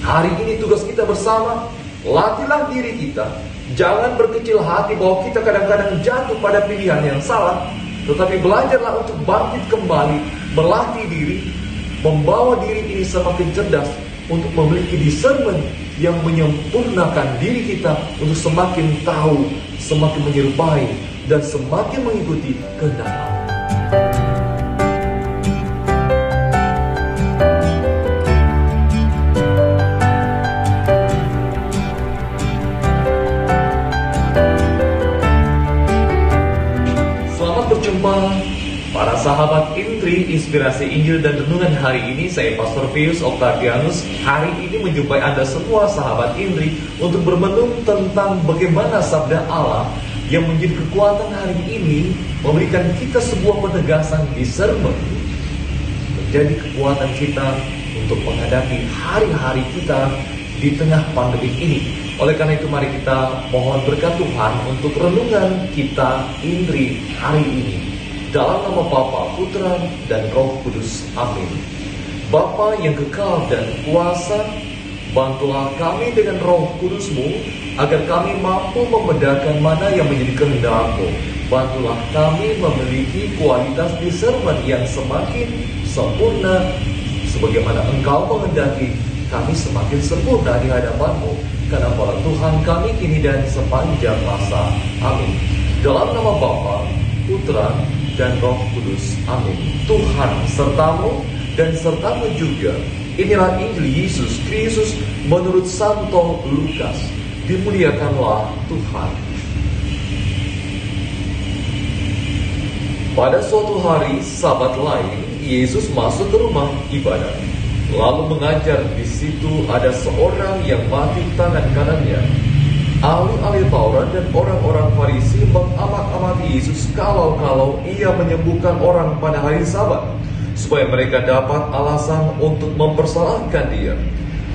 Hari ini tugas kita bersama, latihlah diri kita. Jangan berkecil hati bahwa kita kadang-kadang jatuh pada pilihan yang salah, tetapi belajarlah untuk bangkit kembali, melatih diri, membawa diri ini semakin cerdas untuk memiliki discernment yang menyempurnakan diri kita untuk semakin tahu, semakin menyerupai, dan semakin mengikuti kehendak Allah. Berjumpa para sahabat Intri, Inspirasi Injil dan Renungan hari ini. Saya Pastor Pius Octavianus. Hari ini menjumpai Anda semua sahabat Intri untuk bermenung tentang bagaimana sabda Allah yang menjadi kekuatan hari ini memberikan kita sebuah penegasan discernment, menjadi kekuatan kita untuk menghadapi hari-hari kita di tengah pandemi ini. Oleh karena itu mari kita mohon berkat Tuhan untuk renungan kita Intri hari ini. Dalam nama Bapa, Putra, dan Roh Kudus. Amin. Bapa yang kekal dan kuasa, bantulah kami dengan Roh Kudus-Mu agar kami mampu membedakan mana yang menjadi kehendak-Mu. Bantulah kami memiliki kualitas discernment yang semakin sempurna, sebagaimana Engkau menghendaki kami semakin sempurna di hadapan-Mu. Karena Allah Tuhan kami kini dan sepanjang masa. Amin. Dalam nama Bapa, Putra, dan Roh Kudus. Amin. Tuhan sertamu dan sertamu juga. Inilah Injil Yesus Kristus menurut Santo Lukas. Dimuliakanlah Tuhan. Pada suatu hari Sabat lain, Yesus masuk ke rumah ibadat, lalu mengajar. Di situ ada seorang yang mati tangan kanannya. Ahli-ahli Taurat dan orang-orang Farisi mengamak-amati Yesus kalau ia menyembuhkan orang pada hari Sabat, supaya mereka dapat alasan untuk mempersalahkan dia.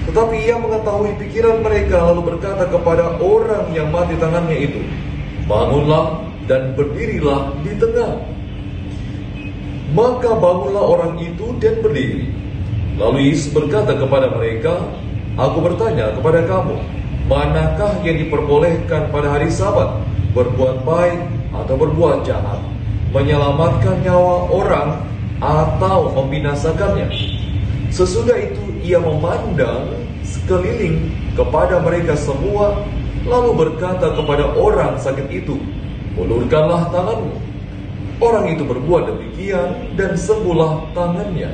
Tetapi ia mengetahui pikiran mereka, lalu berkata kepada orang yang mati tangannya itu, "Bangunlah dan berdirilah di tengah." Maka bangunlah orang itu dan berdiri. Lalu Yesus berkata kepada mereka, "Aku bertanya kepada kamu, manakah yang diperbolehkan pada hari Sabat? Berbuat baik atau berbuat jahat? Menyelamatkan nyawa orang atau membinasakannya?" Sesudah itu ia memandang sekeliling kepada mereka semua, lalu berkata kepada orang sakit itu, "Ulurkanlah tanganmu." Orang itu berbuat demikian dan sembuhlah tangannya.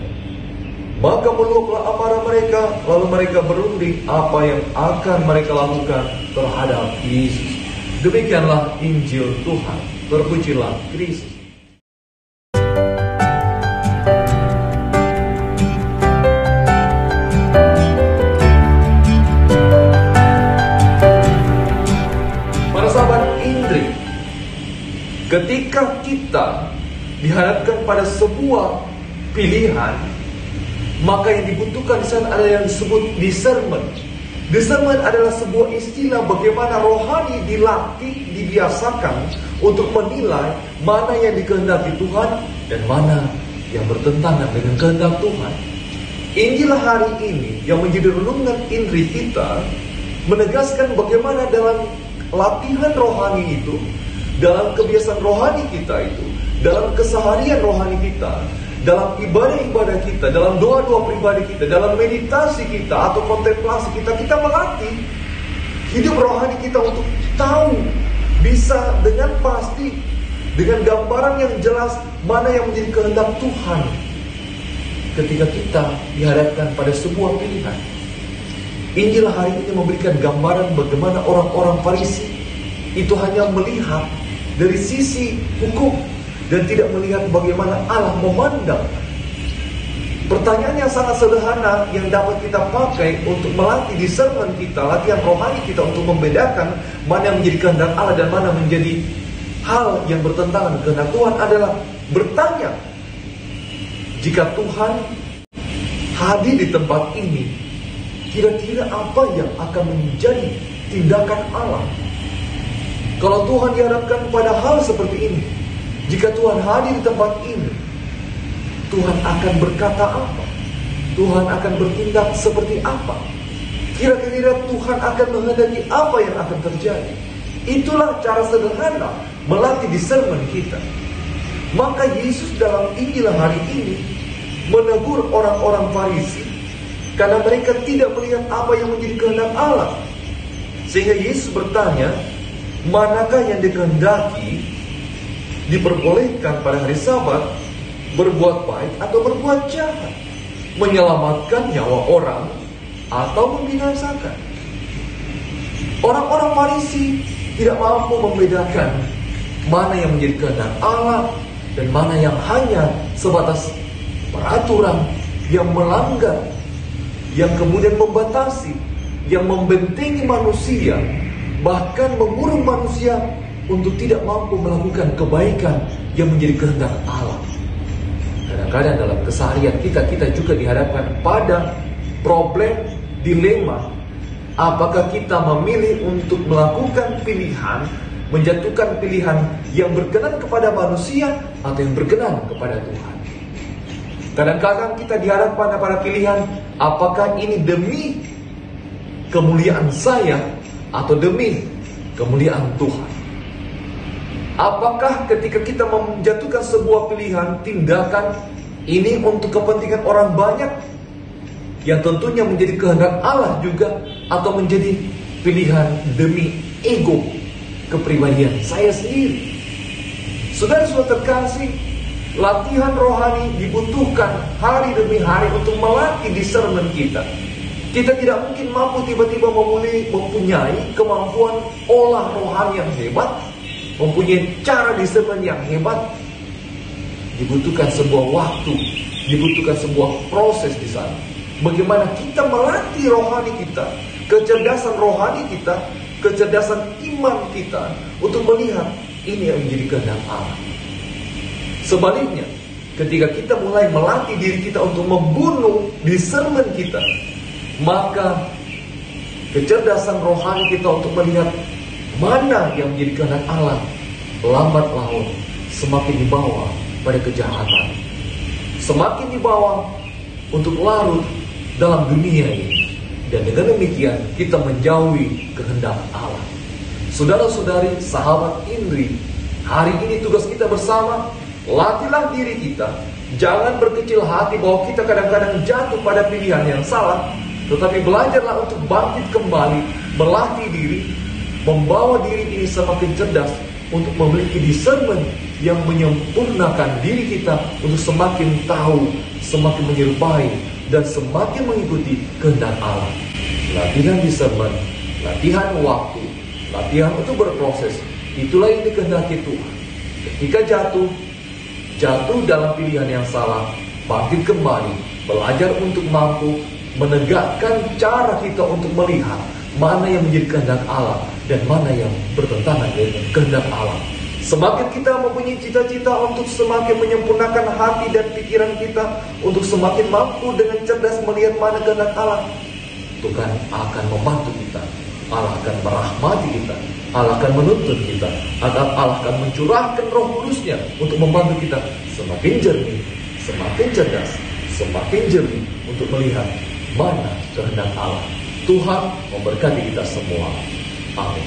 Maka meluaplah amarah mereka, lalu mereka berunding apa yang akan mereka lakukan terhadap Yesus. Demikianlah Injil Tuhan. Terpujilah Kristus. Para sahabat Intri, ketika kita dihadapkan pada sebuah pilihan, maka yang dibutuhkan di sana ada yang disebut discernment. Discernment adalah sebuah istilah bagaimana rohani dilatih, dibiasakan untuk menilai mana yang dikehendaki Tuhan dan mana yang bertentangan dengan kehendak Tuhan. Injil hari ini yang menjadi renungan Intri kita menegaskan bagaimana dalam latihan rohani itu, dalam kebiasaan rohani kita itu, dalam keseharian rohani kita, dalam ibadah-ibadah kita, dalam doa-doa pribadi kita, dalam meditasi kita atau kontemplasi kita, kita melatih hidup rohani kita untuk tahu, bisa dengan pasti, dengan gambaran yang jelas mana yang menjadi kehendak Tuhan ketika kita dihadapkan pada sebuah pilihan. Injil hari ini memberikan gambaran bagaimana orang-orang Farisi itu hanya melihat dari sisi hukum dan tidak melihat bagaimana Allah memandang. Pertanyaan yang sangat sederhana yang dapat kita pakai untuk melatih discernment kita, latihan rohani kita untuk membedakan mana yang menjadi kehendak Allah dan mana menjadi hal yang bertentangan dengan kehendak Tuhan adalah bertanya, jika Tuhan hadir di tempat ini, kira-kira apa yang akan menjadi tindakan Allah? Kalau Tuhan dihadapkan pada hal seperti ini, jika Tuhan hadir di tempat ini, Tuhan akan berkata apa? Tuhan akan bertindak seperti apa? Kira-kira Tuhan akan menghendaki apa yang akan terjadi. Itulah cara sederhana melatih discernment kita. Maka Yesus dalam Injil hari ini menegur orang-orang Farisi karena mereka tidak melihat apa yang menjadi kehendak Allah. Sehingga Yesus bertanya, manakah yang dikehendaki diperbolehkan pada hari Sabat, berbuat baik atau berbuat jahat, menyelamatkan nyawa orang atau membinasakan? Orang-orang Farisi tidak mampu membedakan mana yang menjadi kehendak Allah dan mana yang hanya sebatas peraturan yang melanggar, yang kemudian membatasi, yang membentengi manusia, bahkan mengurung manusia untuk tidak mampu melakukan kebaikan yang menjadi kehendak Allah. Kadang-kadang dalam keseharian kita juga dihadapkan pada problem, dilema. Apakah kita memilih untuk melakukan pilihan, menjatuhkan pilihan yang berkenan kepada manusia atau yang berkenan kepada Tuhan? Kadang-kadang kita dihadapkan pada pilihan, apakah ini demi kemuliaan saya atau demi kemuliaan Tuhan? Apakah ketika kita menjatuhkan sebuah pilihan, tindakan ini untuk kepentingan orang banyak, yang tentunya menjadi kehendak Allah juga, atau menjadi pilihan demi ego, kepribadian saya sendiri? Saudara-saudara terkasih, latihan rohani dibutuhkan hari demi hari untuk melatih discernment kita. Kita tidak mungkin mampu tiba-tiba mempunyai kemampuan olah rohani yang hebat, mempunyai cara discernment yang hebat. Dibutuhkan sebuah waktu, dibutuhkan sebuah proses di sana. Bagaimana kita melatih rohani kita, kecerdasan rohani kita, kecerdasan iman kita untuk melihat ini yang menjadi kehendak Allah. Sebaliknya, ketika kita mulai melatih diri kita untuk membunuh discernment kita, maka kecerdasan rohani kita untuk melihat mana yang menjadi kehendak Allah lambat laun semakin dibawa pada kejahatan, semakin dibawa untuk larut dalam dunia ini, dan dengan demikian kita menjauhi kehendak Allah. Saudara-saudari, sahabat Indri, hari ini tugas kita bersama, latihlah diri kita. Jangan berkecil hati bahwa kita kadang-kadang jatuh pada pilihan yang salah, tetapi belajarlah untuk bangkit kembali, melatih diri, membawa diri ini semakin cerdas untuk memiliki discernment yang menyempurnakan diri kita untuk semakin tahu, semakin menyerupai, dan semakin mengikuti kehendak Allah. Latihan discernment, latihan waktu, latihan untuk berproses, itulah yang dikehendaki Tuhan. Ketika jatuh dalam pilihan yang salah, bangkit kembali, belajar untuk mampu menegakkan cara kita untuk melihat mana yang menjadi kehendak Allah dan mana yang bertentangan dengan kehendak Allah. Semakin kita mempunyai cita-cita untuk semakin menyempurnakan hati dan pikiran kita, untuk semakin mampu dengan cerdas melihat mana kehendak Allah, Tuhan akan membantu kita. Allah akan merahmati kita, Allah akan menuntun kita, Allah akan mencurahkan Roh Kudus-Nya untuk membantu kita semakin jernih, semakin cerdas, semakin jernih untuk melihat mana kehendak Allah. Tuhan memberkati kita semua. Amin.